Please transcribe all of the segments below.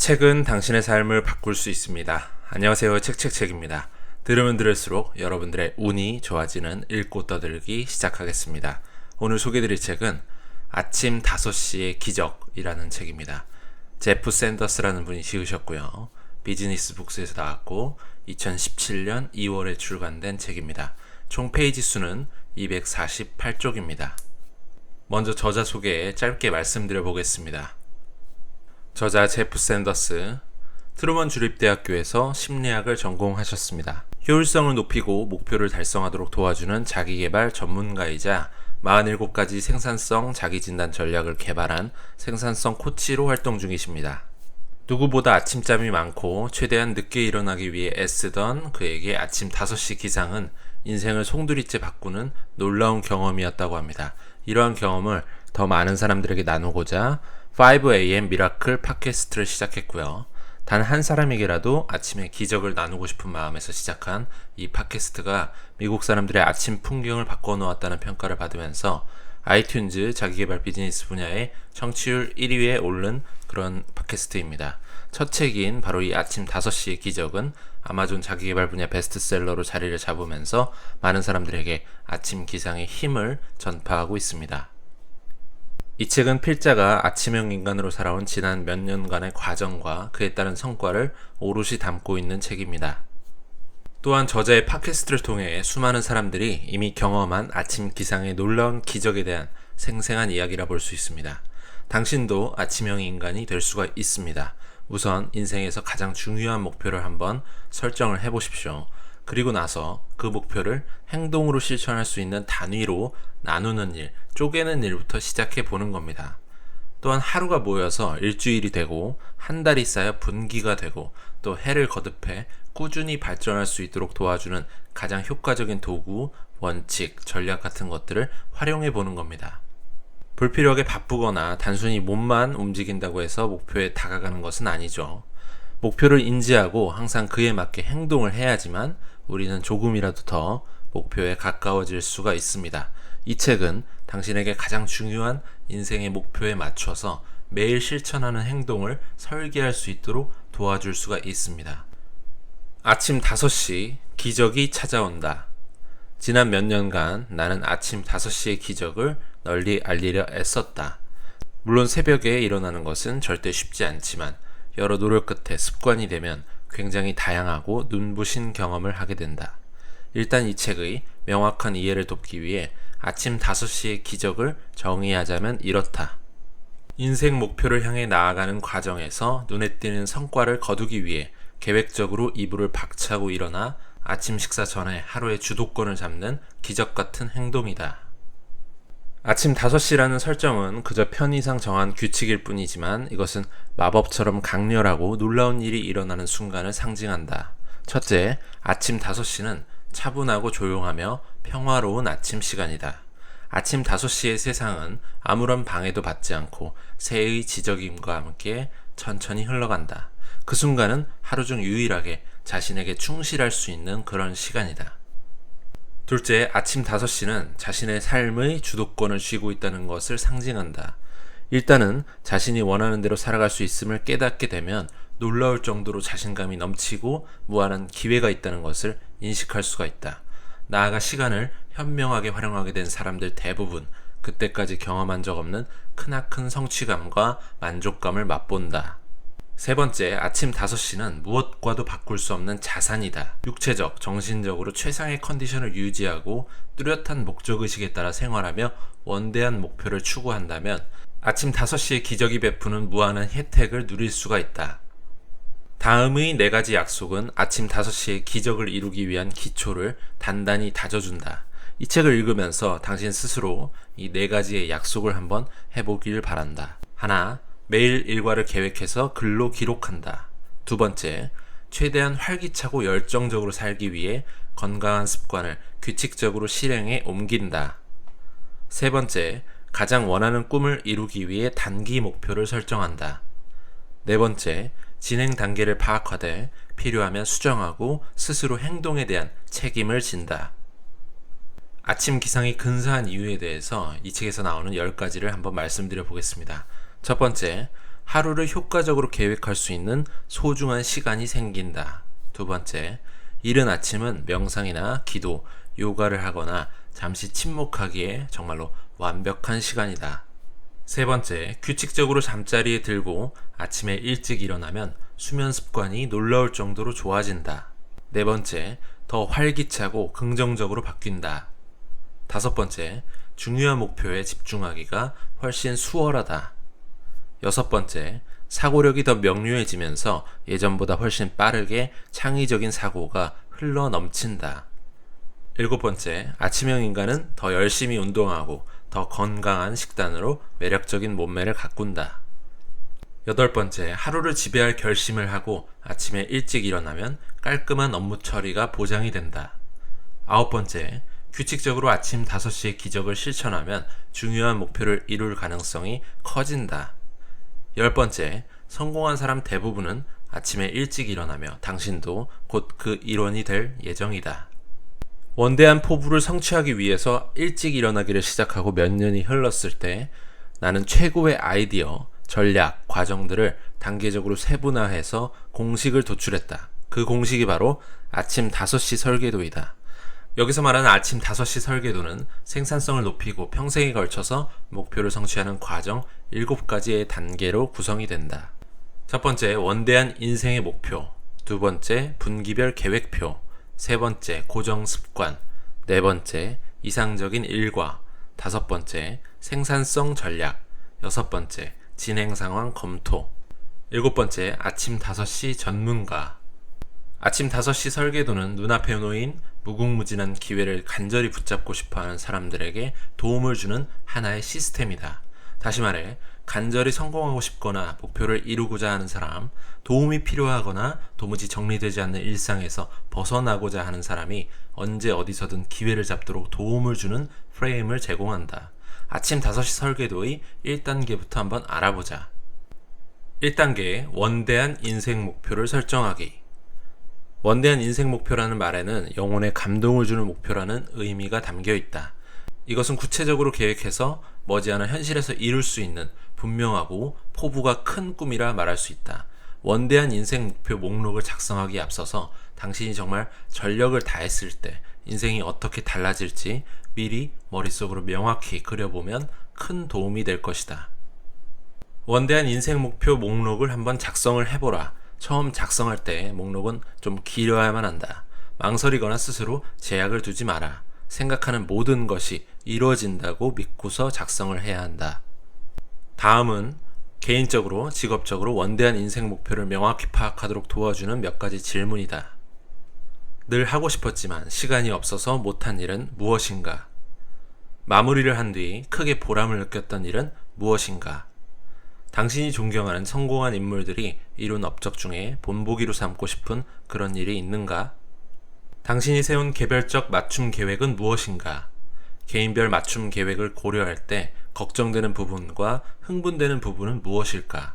책은 당신의 삶을 바꿀 수 있습니다. 안녕하세요. 책입니다. 들으면 들을수록 여러분들의 운이 좋아지는 읽고 떠들기 시작하겠습니다. 오늘 소개해드릴 책은 아침 5시의 기적이라는 책입니다. 제프 샌더스라는 분이 지으셨고요. 비즈니스 북스에서 나왔고 2017년 2월에 출간된 책입니다. 총 페이지 수는 248쪽입니다. 먼저 저자 소개에 짧게 말씀드려 보겠습니다. 저자 제프 샌더스, 트루먼 주립대학교에서 심리학을 전공하셨습니다. 효율성을 높이고 목표를 달성하도록 도와주는 자기개발 전문가이자 47가지 생산성 자기진단 전략을 개발한 생산성 코치로 활동 중이십니다. 누구보다 아침잠이 많고 최대한 늦게 일어나기 위해 애쓰던 그에게 아침 5시 기상은 인생을 송두리째 바꾸는 놀라운 경험이었다고 합니다. 이러한 경험을 더 많은 사람들에게 나누고자 5am 미라클 팟캐스트를 시작했고요. 단 한 사람에게라도 아침의 기적을 나누고 싶은 마음에서 시작한 이 팟캐스트가 미국 사람들의 아침 풍경을 바꿔놓았다는 평가를 받으면서 아이튠즈 자기개발 비즈니스 분야의 청취율 1위에 오른 그런 팟캐스트입니다. 첫 책인 바로 이 아침 5시의 기적은 아마존 자기개발 분야 베스트셀러로 자리를 잡으면서 많은 사람들에게 아침 기상의 힘을 전파하고 있습니다. 이 책은 필자가 아침형 인간으로 살아온 지난 몇 년간의 과정과 그에 따른 성과를 오롯이 담고 있는 책입니다. 또한 저자의 팟캐스트를 통해 수많은 사람들이 이미 경험한 아침 기상의 놀라운 기적에 대한 생생한 이야기라 볼 수 있습니다. 당신도 아침형 인간이 될 수가 있습니다. 우선 인생에서 가장 중요한 목표를 한번 설정을 해보십시오. 그리고 나서 그 목표를 행동으로 실천할 수 있는 단위로 나누는 일, 쪼개는 일부터 시작해 보는 겁니다. 또한 하루가 모여서 일주일이 되고 한 달이 쌓여 분기가 되고 또 해를 거듭해 꾸준히 발전할 수 있도록 도와주는 가장 효과적인 도구, 원칙, 전략 같은 것들을 활용해 보는 겁니다. 불필요하게 바쁘거나 단순히 몸만 움직인다고 해서 목표에 다가가는 것은 아니죠. 목표를 인지하고 항상 그에 맞게 행동을 해야지만 우리는 조금이라도 더 목표에 가까워질 수가 있습니다. 이 책은 당신에게 가장 중요한 인생의 목표에 맞춰서 매일 실천하는 행동을 설계할 수 있도록 도와줄 수가 있습니다. 아침 5시 기적이 찾아온다. 지난 몇 년간 나는 아침 5시의 기적을 널리 알리려 애썼다. 물론 새벽에 일어나는 것은 절대 쉽지 않지만 여러 노력 끝에 습관이 되면 굉장히 다양하고 눈부신 경험을 하게 된다. 일단 이 책의 명확한 이해를 돕기 위해 아침 5시의 기적을 정의하자면 이렇다. 인생 목표를 향해 나아가는 과정에서 눈에 띄는 성과를 거두기 위해 계획적으로 이불을 박차고 일어나 아침 식사 전에 하루의 주도권을 잡는 기적 같은 행동이다. 아침 5시라는 설정은 그저 편의상 정한 규칙일 뿐이지만 이것은 마법처럼 강렬하고 놀라운 일이 일어나는 순간을 상징한다. 첫째, 아침 5시는 차분하고 조용하며 평화로운 아침 시간이다. 아침 5시의 세상은 아무런 방해도 받지 않고 새의 지저김과 함께 천천히 흘러간다. 그 순간은 하루 중 유일하게 자신에게 충실할 수 있는 그런 시간이다. 둘째, 아침 5시는 자신의 삶의 주도권을 쥐고 있다는 것을 상징한다. 일단은 자신이 원하는 대로 살아갈 수 있음을 깨닫게 되면 놀라울 정도로 자신감이 넘치고 무한한 기회가 있다는 것을 인식할 수가 있다. 나아가 시간을 현명하게 활용하게 된 사람들 대부분 그때까지 경험한 적 없는 크나큰 성취감과 만족감을 맛본다. 세 번째, 아침 5시는 무엇과도 바꿀 수 없는 자산이다. 육체적, 정신적으로 최상의 컨디션을 유지하고 뚜렷한 목적의식에 따라 생활하며 원대한 목표를 추구한다면 아침 5시의 기적이 베푸는 무한한 혜택을 누릴 수가 있다. 다음의 4가지 약속은 아침 5시의 기적을 이루기 위한 기초를 단단히 다져준다. 이 책을 읽으면서 당신 스스로 이 4가지의 약속을 한번 해보길 바란다. 하나, 매일 일과를 계획해서 글로 기록한다. 두 번째, 최대한 활기차고 열정적으로 살기 위해 건강한 습관을 규칙적으로 실행에 옮긴다. 세 번째, 가장 원하는 꿈을 이루기 위해 단기 목표를 설정한다. 네 번째, 진행 단계를 파악하되 필요하면 수정하고 스스로 행동에 대한 책임을 진다. 아침 기상이 근사한 이유에 대해서 이 책에서 나오는 10가지를 한번 말씀드려 보겠습니다. 첫 번째, 하루를 효과적으로 계획할 수 있는 소중한 시간이 생긴다. 두 번째, 이른 아침은 명상이나 기도, 요가를 하거나 잠시 침묵하기에 정말로 완벽한 시간이다. 세 번째, 규칙적으로 잠자리에 들고 아침에 일찍 일어나면 수면 습관이 놀라울 정도로 좋아진다. 네 번째, 더 활기차고 긍정적으로 바뀐다. 다섯 번째, 중요한 목표에 집중하기가 훨씬 수월하다. 여섯 번째, 사고력이 더 명료해지면서 예전보다 훨씬 빠르게 창의적인 사고가 흘러 넘친다. 일곱 번째, 아침형 인간은 더 열심히 운동하고 더 건강한 식단으로 매력적인 몸매를 가꾼다. 여덟 번째, 하루를 지배할 결심을 하고 아침에 일찍 일어나면 깔끔한 업무 처리가 보장이 된다. 아홉 번째, 규칙적으로 아침 5시의 기적을 실천하면 중요한 목표를 이룰 가능성이 커진다. 열 번째, 성공한 사람 대부분은 아침에 일찍 일어나며 당신도 곧 그 일원이 될 예정이다. 원대한 포부를 성취하기 위해서 일찍 일어나기를 시작하고 몇 년이 흘렀을 때 나는 최고의 아이디어, 전략, 과정들을 단계적으로 세분화해서 공식을 도출했다. 그 공식이 바로 아침 5시 설계도이다. 여기서 말하는 아침 5시 설계도는 생산성을 높이고 평생에 걸쳐서 목표를 성취하는 과정 7가지의 단계로 구성이 된다. 첫 번째, 원대한 인생의 목표. 두 번째, 분기별 계획표. 세 번째, 고정 습관. 네 번째, 이상적인 일과. 다섯 번째, 생산성 전략. 여섯 번째, 진행 상황 검토. 일곱 번째, 아침 5시 전문가. 아침 5시 설계도는 눈앞에 놓인 무궁무진한 기회를 간절히 붙잡고 싶어하는 사람들에게 도움을 주는 하나의 시스템이다. 다시 말해, 간절히 성공하고 싶거나 목표를 이루고자 하는 사람, 도움이 필요하거나 도무지 정리되지 않는 일상에서 벗어나고자 하는 사람이 언제 어디서든 기회를 잡도록 도움을 주는 프레임을 제공한다. 아침 5시 설계도의 1단계부터 한번 알아보자. 1단계, 원대한 인생 목표를 설정하기. 원대한 인생 목표라는 말에는 영혼에 감동을 주는 목표라는 의미가 담겨 있다. 이것은 구체적으로 계획해서 머지않아 현실에서 이룰 수 있는 분명하고 포부가 큰 꿈이라 말할 수 있다. 원대한 인생 목표 목록을 작성하기에 앞서서 당신이 정말 전력을 다했을 때 인생이 어떻게 달라질지 미리 머릿속으로 명확히 그려보면 큰 도움이 될 것이다. 원대한 인생 목표 목록을 한번 작성을 해보라. 처음 작성할 때 목록은 좀 길어야만 한다. 망설이거나 스스로 제약을 두지 마라. 생각하는 모든 것이 이루어진다고 믿고서 작성을 해야 한다. 다음은 개인적으로, 직업적으로 원대한 인생 목표를 명확히 파악하도록 도와주는 몇 가지 질문이다. 늘 하고 싶었지만 시간이 없어서 못한 일은 무엇인가? 마무리를 한 뒤 크게 보람을 느꼈던 일은 무엇인가? 당신이 존경하는 성공한 인물들이 이룬 업적 중에 본보기로 삼고 싶은 그런 일이 있는가? 당신이 세운 개별적 맞춤 계획은 무엇인가? 개인별 맞춤 계획을 고려할 때 걱정되는 부분과 흥분되는 부분은 무엇일까?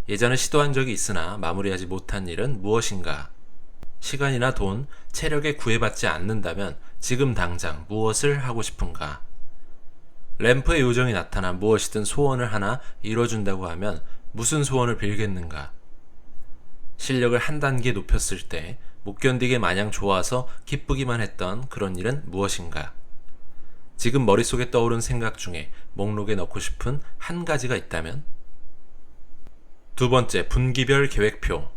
예전에 시도한 적이 있으나 마무리하지 못한 일은 무엇인가? 시간이나 돈, 체력에 구애받지 않는다면 지금 당장 무엇을 하고 싶은가? 램프의 요정이 나타나 무엇이든 소원을 하나 이뤄준다고 하면 무슨 소원을 빌겠는가? 실력을 한 단계 높였을 때 못 견디게 마냥 좋아서 기쁘기만 했던 그런 일은 무엇인가? 지금 머릿속에 떠오른 생각 중에 목록에 넣고 싶은 한 가지가 있다면? 두 번째, 분기별 계획표.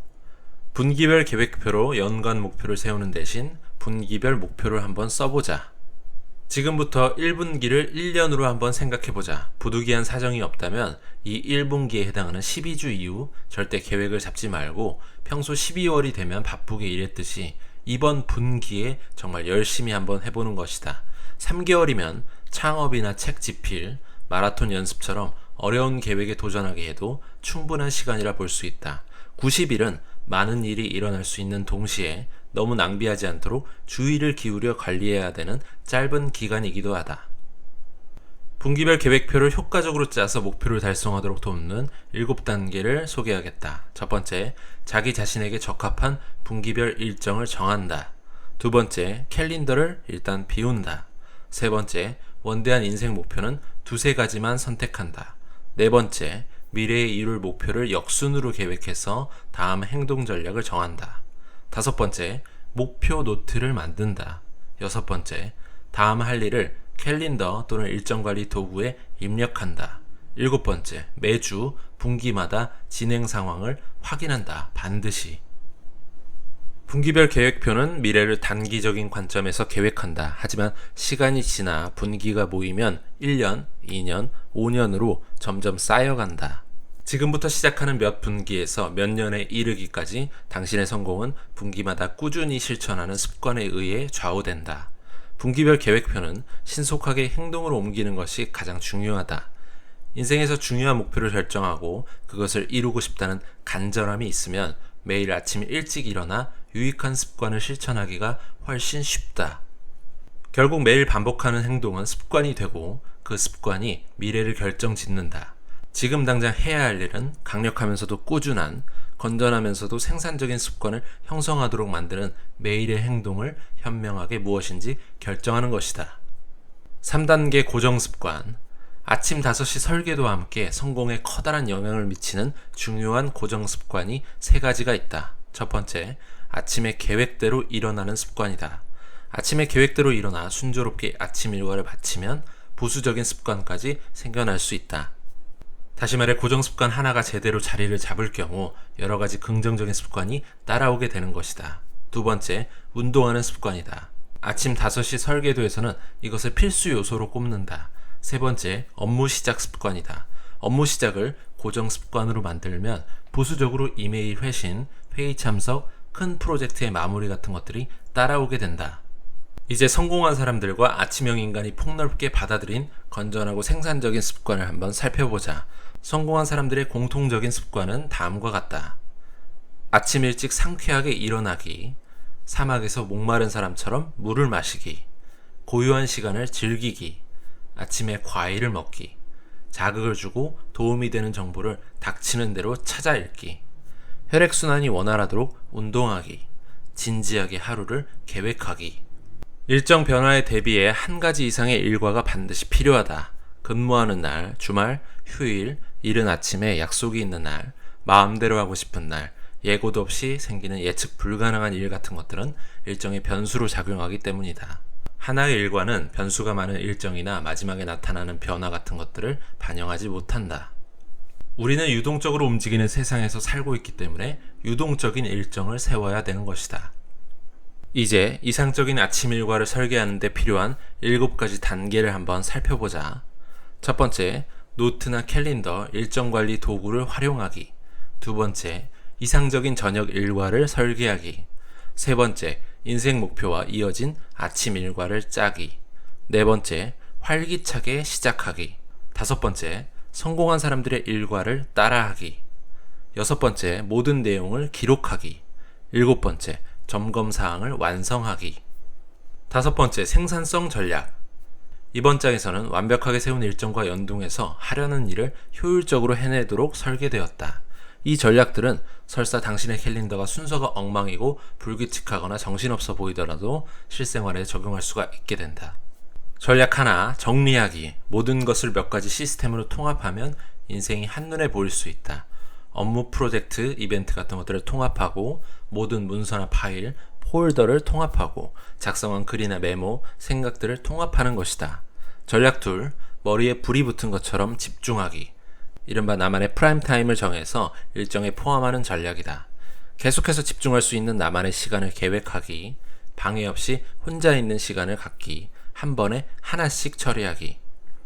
분기별 계획표로 연간 목표를 세우는 대신 분기별 목표를 한번 써보자. 지금부터 1분기를 1년으로 한번 생각해보자. 부득이한 사정이 없다면 이 1분기에 해당하는 12주 이후 절대 계획을 잡지 말고 평소 12월이 되면 바쁘게 일했듯이 이번 분기에 정말 열심히 한번 해보는 것이다. 3개월이면 창업이나 책 집필, 마라톤 연습처럼 어려운 계획에 도전하게 해도 충분한 시간이라 볼 수 있다. 90일은 많은 일이 일어날 수 있는 동시에 너무 낭비하지 않도록 주의를 기울여 관리해야 되는 짧은 기간이기도 하다. 분기별 계획표를 효과적으로 짜서 목표를 달성하도록 돕는 7단계를 소개하겠다. 첫 번째, 자기 자신에게 적합한 분기별 일정을 정한다. 두 번째, 캘린더를 일단 비운다. 세 번째, 원대한 인생 목표는 2-3가지만 선택한다. 네 번째, 미래에 이룰 목표를 역순으로 계획해서 다음 행동 전략을 정한다. 5번째, 목표 노트를 만든다. 6번째, 다음 할 일을 캘린더 또는 일정 관리 도구에 입력한다. 7번째, 매주 분기마다 진행 상황을 확인한다. 반드시. 분기별 계획표는 미래를 단기적인 관점에서 계획한다. 하지만 시간이 지나 분기가 모이면 1년, 2년, 5년으로 점점 쌓여간다. 지금부터 시작하는 몇 분기에서 몇 년에 이르기까지 당신의 성공은 분기마다 꾸준히 실천하는 습관에 의해 좌우된다. 분기별 계획표는 신속하게 행동으로 옮기는 것이 가장 중요하다. 인생에서 중요한 목표를 결정하고 그것을 이루고 싶다는 간절함이 있으면 매일 아침 일찍 일어나 유익한 습관을 실천하기가 훨씬 쉽다. 결국 매일 반복하는 행동은 습관이 되고 그 습관이 미래를 결정짓는다. 지금 당장 해야 할 일은 강력하면서도 꾸준한, 건전하면서도 생산적인 습관을 형성하도록 만드는 매일의 행동을 현명하게 무엇인지 결정하는 것이다. 3단계 고정 습관. 아침 5시 설계도와 함께 성공에 커다란 영향을 미치는 중요한 고정 습관이 3가지가 있다. 첫 번째, 아침에 계획대로 일어나는 습관이다. 아침에 계획대로 일어나 순조롭게 아침 일과를 마치면 부수적인 습관까지 생겨날 수 있다. 다시 말해 고정 습관 하나가 제대로 자리를 잡을 경우 여러 가지 긍정적인 습관이 따라오게 되는 것이다. 2번째, 운동하는 습관이다. 아침 5시 설계도에서는 이것을 필수 요소로 꼽는다. 3번째, 업무 시작 습관이다. 업무 시작을 고정 습관으로 만들면 부수적으로 이메일 회신, 회의 참석, 큰 프로젝트의 마무리 같은 것들이 따라오게 된다. 이제 성공한 사람들과 아침형 인간이 폭넓게 받아들인 건전하고 생산적인 습관을 한번 살펴보자. 성공한 사람들의 공통적인 습관은 다음과 같다. 아침 일찍 상쾌하게 일어나기, 사막에서 목마른 사람처럼 물을 마시기, 고요한 시간을 즐기기, 아침에 과일을 먹기, 자극을 주고 도움이 되는 정보를 닥치는 대로 찾아 읽기, 혈액순환이 원활하도록 운동하기, 진지하게 하루를 계획하기. 일정 변화에 대비해 한 가지 이상의 일과가 반드시 필요하다. 근무하는 날, 주말, 휴일, 이른 아침에 약속이 있는 날, 마음대로 하고 싶은 날, 예고도 없이 생기는 예측 불가능한 일 같은 것들은 일정의 변수로 작용하기 때문이다. 하나의 일과는 변수가 많은 일정이나 마지막에 나타나는 변화 같은 것들을 반영하지 못한다. 우리는 유동적으로 움직이는 세상에서 살고 있기 때문에 유동적인 일정을 세워야 되는 것이다. 이제 이상적인 아침 일과를 설계하는 데 필요한 7가지 단계를 한번 살펴보자. 첫 번째, 노트나 캘린더, 일정 관리 도구를 활용하기. 2번째, 이상적인 저녁 일과를 설계하기. 3번째, 인생 목표와 이어진 아침 일과를 짜기. 4번째, 활기차게 시작하기. 5번째, 성공한 사람들의 일과를 따라하기. 6번째, 모든 내용을 기록하기. 7번째, 점검 사항을 완성하기. 5번째, 생산성 전략. 이번 장에서는 완벽하게 세운 일정과 연동해서 하려는 일을 효율적으로 해내도록 설계되었다. 이 전략들은 설사 당신의 캘린더가 순서가 엉망이고 불규칙하거나 정신없어 보이더라도 실생활에 적용할 수가 있게 된다. 전략 하나, 정리하기. 모든 것을 몇 가지 시스템으로 통합하면 인생이 한눈에 보일 수 있다. 업무, 프로젝트, 이벤트 같은 것들을 통합하고 모든 문서나 파일, 폴더를 통합하고 작성한 글이나 메모, 생각들을 통합하는 것이다. 전략 둘, 머리에 불이 붙은 것처럼 집중하기. 이른바 나만의 프라임 타임을 정해서 일정에 포함하는 전략이다. 계속해서 집중할 수 있는 나만의 시간을 계획하기, 방해 없이 혼자 있는 시간을 갖기, 한 번에 하나씩 처리하기.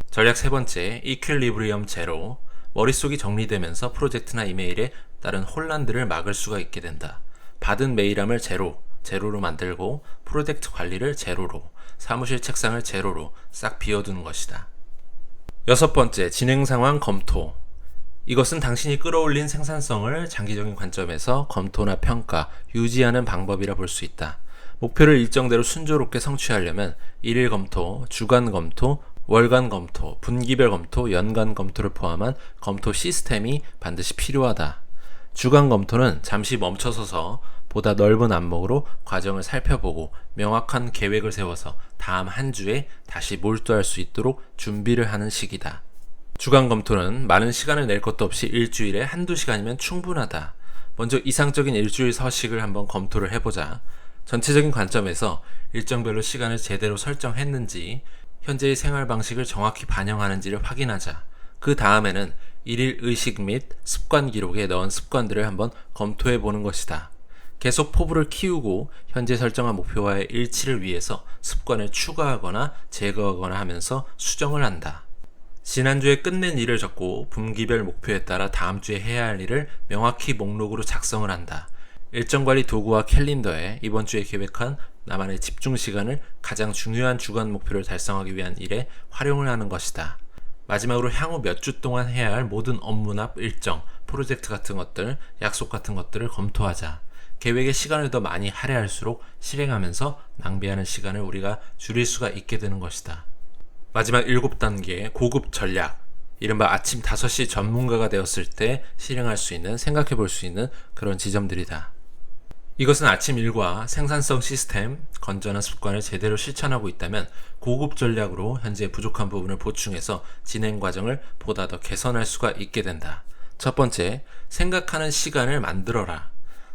전략 세 번째, 이퀄리브리엄 제로. 머릿속이 정리되면서 프로젝트나 이메일에 따른 혼란들을 막을 수가 있게 된다. 받은 메일함을 제로로 만들고 프로젝트 관리를 제로로, 사무실 책상을 제로로 싹 비워두는 것이다. 6번째, 진행 상황 검토. 이것은 당신이 끌어올린 생산성을 장기적인 관점에서 검토나 평가, 유지하는 방법이라 볼 수 있다. 목표를 일정대로 순조롭게 성취하려면 일일 검토, 주간 검토, 월간 검토, 분기별 검토, 연간 검토를 포함한 검토 시스템이 반드시 필요하다. 주간 검토는 잠시 멈춰서서 보다 넓은 안목으로 과정을 살펴보고 명확한 계획을 세워서 다음 한 주에 다시 몰두할 수 있도록 준비를 하는 시기다. 주간 검토는 많은 시간을 낼 것도 없이 일주일에 한두 시간이면 충분하다. 먼저 이상적인 일주일 서식을 한번 검토를 해보자. 전체적인 관점에서 일정별로 시간을 제대로 설정했는지, 현재의 생활 방식을 정확히 반영하는지를 확인하자. 그 다음에는 일일 의식 및 습관 기록에 넣은 습관들을 한번 검토해 보는 것이다. 계속 포부를 키우고 현재 설정한 목표와의 일치를 위해서 습관을 추가하거나 제거하거나 하면서 수정을 한다. 지난주에 끝낸 일을 적고 분기별 목표에 따라 다음 주에 해야 할 일을 명확히 목록으로 작성을 한다. 일정관리 도구와 캘린더에 이번 주에 계획한 나만의 집중 시간을 가장 중요한 주간 목표를 달성하기 위한 일에 활용을 하는 것이다. 마지막으로 향후 몇 주 동안 해야 할 모든 업무나 일정, 프로젝트 같은 것들, 약속 같은 것들을 검토하자. 계획에 시간을 더 많이 할애할수록 실행하면서 낭비하는 시간을 우리가 줄일 수가 있게 되는 것이다. 마지막 7단계 고급 전략. 이른바 아침 5시 전문가가 되었을 때 실행할 수 있는, 생각해 볼 수 있는 그런 지점들이다. 이것은 아침 일과 생산성 시스템, 건전한 습관을 제대로 실천하고 있다면 고급 전략으로 현재 부족한 부분을 보충해서 진행 과정을 보다 더 개선할 수가 있게 된다. 첫 번째, 생각하는 시간을 만들어라.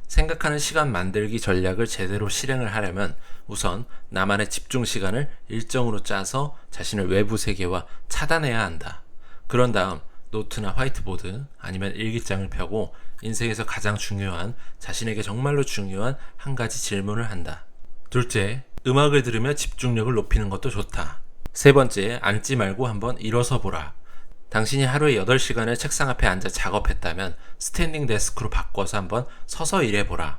생각하는 시간 만들기 전략을 제대로 실행을 하려면 우선 나만의 집중 시간을 일정으로 짜서 자신을 외부 세계와 차단해야 한다. 그런 다음 노트나 화이트보드 아니면 일기장을 펴고 인생에서 가장 중요한, 자신에게 정말로 중요한 한 가지 질문을 한다. 둘째, 음악을 들으며 집중력을 높이는 것도 좋다. 세 번째, 앉지 말고 한번 일어서 보라. 당신이 하루에 8시간을 책상 앞에 앉아 작업했다면 스탠딩 데스크로 바꿔서 한번 서서 일해보라.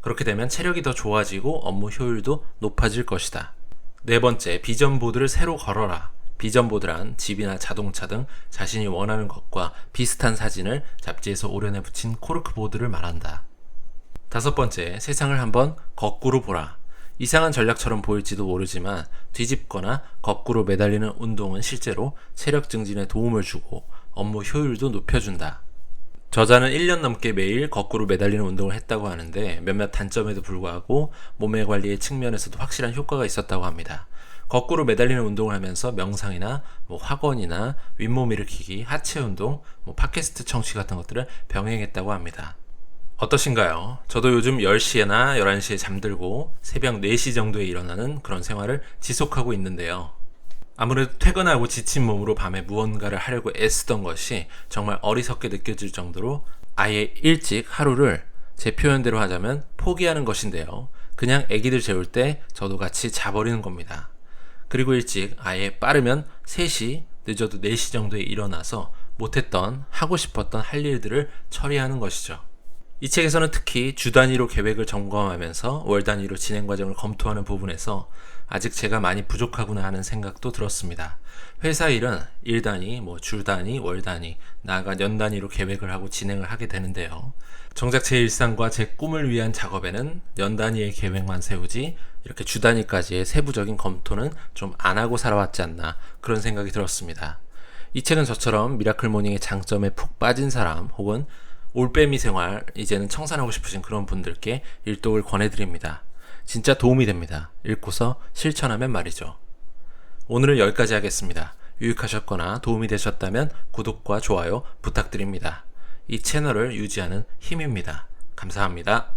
그렇게 되면 체력이 더 좋아지고 업무 효율도 높아질 것이다. 네 번째, 비전 보드를 새로 걸어라. 비전 보드란 집이나 자동차 등 자신이 원하는 것과 비슷한 사진을 잡지에서 오련해 붙인 코르크 보드를 말한다. 다섯 번째, 세상을 한번 거꾸로 보라. 이상한 전략처럼 보일지도 모르지만 뒤집거나 거꾸로 매달리는 운동은 실제로 체력 증진에 도움을 주고 업무 효율도 높여준다. 저자는 1년 넘게 매일 거꾸로 매달리는 운동을 했다고 하는데 몇몇 단점에도 불구하고 몸매 관리의 측면에서도 확실한 효과가 있었다고 합니다. 거꾸로 매달리는 운동을 하면서 명상이나 학원이나 윗몸 일으키기, 하체 운동, 팟캐스트 청취 같은 것들을 병행했다고 합니다. 어떠신가요? 저도 요즘 10시나 11시에 잠들고 새벽 4시 정도에 일어나는 그런 생활을 지속하고 있는데요. 아무래도 퇴근하고 지친 몸으로 밤에 무언가를 하려고 애쓰던 것이 정말 어리석게 느껴질 정도로 아예 일찍 하루를 제 표현대로 하자면 포기하는 것인데요. 그냥 애기들 재울 때 저도 같이 자버리는 겁니다. 그리고 일찍 아예 빠르면 3시, 늦어도 4시 정도에 일어나서 못했던, 하고 싶었던 할 일들을 처리하는 것이죠. 이 책에서는 특히 주 단위로 계획을 점검하면서 월 단위로 진행 과정을 검토하는 부분에서 아직 제가 많이 부족하구나 하는 생각도 들었습니다. 회사 일은 일 단위, 주 단위, 월 단위, 나아가 년 단위로 계획을 하고 진행을 하게 되는데요. 정작 제 일상과 제 꿈을 위한 작업에는 년 단위의 계획만 세우지 이렇게 주 단위까지의 세부적인 검토는 좀 안 하고 살아왔지 않나, 그런 생각이 들었습니다. 이 책은 저처럼 미라클 모닝의 장점에 푹 빠진 사람 혹은 올빼미 생활 이제는 청산하고 싶으신 그런 분들께 일독을 권해드립니다. 진짜 도움이 됩니다. 읽고서 실천하면 말이죠. 오늘은 여기까지 하겠습니다. 유익하셨거나 도움이 되셨다면 구독과 좋아요 부탁드립니다. 이 채널을 유지하는 힘입니다. 감사합니다.